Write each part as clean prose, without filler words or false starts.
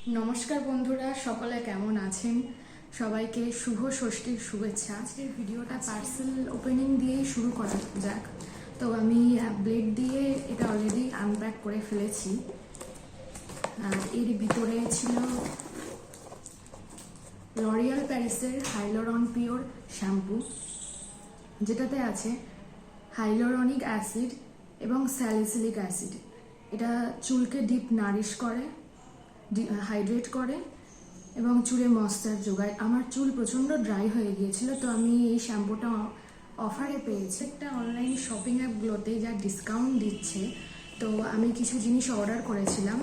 নমস্কার বন্ধুরা, সকলে কেমন আছেন? সবাইকে শুভ ষষ্ঠীর শুভেচ্ছা। আজকের ভিডিওটা পার্সেল ওপেনিং দিয়েই শুরু করা যাক। তো আমি ব্লেড দিয়ে এটা অলরেডি আনপ্যাক করে ফেলেছি। এর ভিতরে ছিল লরিয়াল প্যারিসের হাইলোরন পিওর শ্যাম্পু, যেটাতে আছে হাইলোরনিক অ্যাসিড এবং স্যালিসিলিক অ্যাসিড। এটা চুলকে ডিপ নারিশ করে, হাইড্রেট করে এবং চুলে ময়েশ্চার যোগায়। আমার চুল প্রচণ্ড ড্রাই হয়ে গিয়েছিল, তো আমি এই শ্যাম্পুটা অফারে পেয়েছি একটা অনলাইন শপিং অ্যাপগুলোতে যা ডিসকাউন্ট দিচ্ছে। তো আমি কিছু জিনিস অর্ডার করেছিলাম,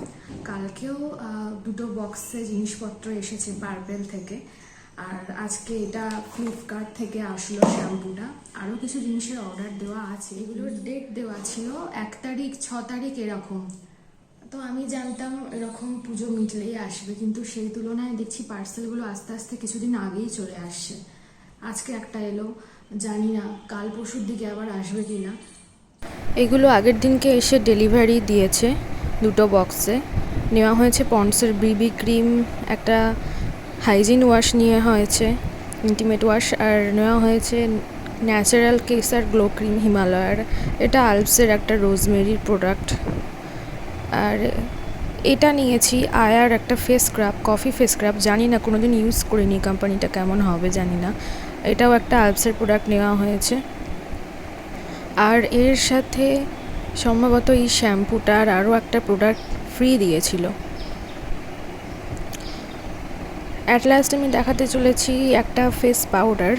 কালকেও দুটো বক্সে জিনিসপত্র এসেছে পার্পেল থেকে, আর আজকে এটা ফ্লিপকার্ট থেকে আসলো শ্যাম্পুটা। আরও কিছু জিনিসের অর্ডার দেওয়া আছে, এগুলোর ডেট দেওয়া ছিল 1 তারিখ 6 তারিখ এরকম। তো আমি জানতাম এরকম পুজো মিটলেই আসবে, কিন্তু সেই তুলনায় দেখছি পার্সেলগুলো আস্তে আস্তে কিছুদিন আগেই চলে আসছে। আজকে একটা এলো, জানি না কাল পরশুর দিকে আবার আসবে কি না। এগুলো আগের দিনকে এসে ডেলিভারি দিয়েছে দুটো বক্সে। নেওয়া হয়েছে পন্ডসের বিবি ক্রিম, একটা হাইজিন ওয়াশ নিয়ে হয়েছে, ইন্টিমেট ওয়াশ, আর নেওয়া হয়েছে ন্যাচারাল কেসার গ্লো ক্রিম হিমালয়ার। এটা আলপসের একটা রোজমেরির প্রোডাক্ট। আর এটা নিয়েছি আয়ার একটা face scrub, coffee face scrub. জানি না, কোনোদিন ইউজ করিনি, কোম্পানিটা কেমন হবে জানি না। এটাও একটা আলপসের প্রোডাক্ট নেওয়া হয়েছে। আর এর সাথে সম্ভবত এই শ্যাম্পুটার আরও একটা প্রোডাক্ট ফ্রি দিয়েছিল। অ্যাট লাস্ট আমি দেখাতে চলেছি একটা ফেস পাউডার।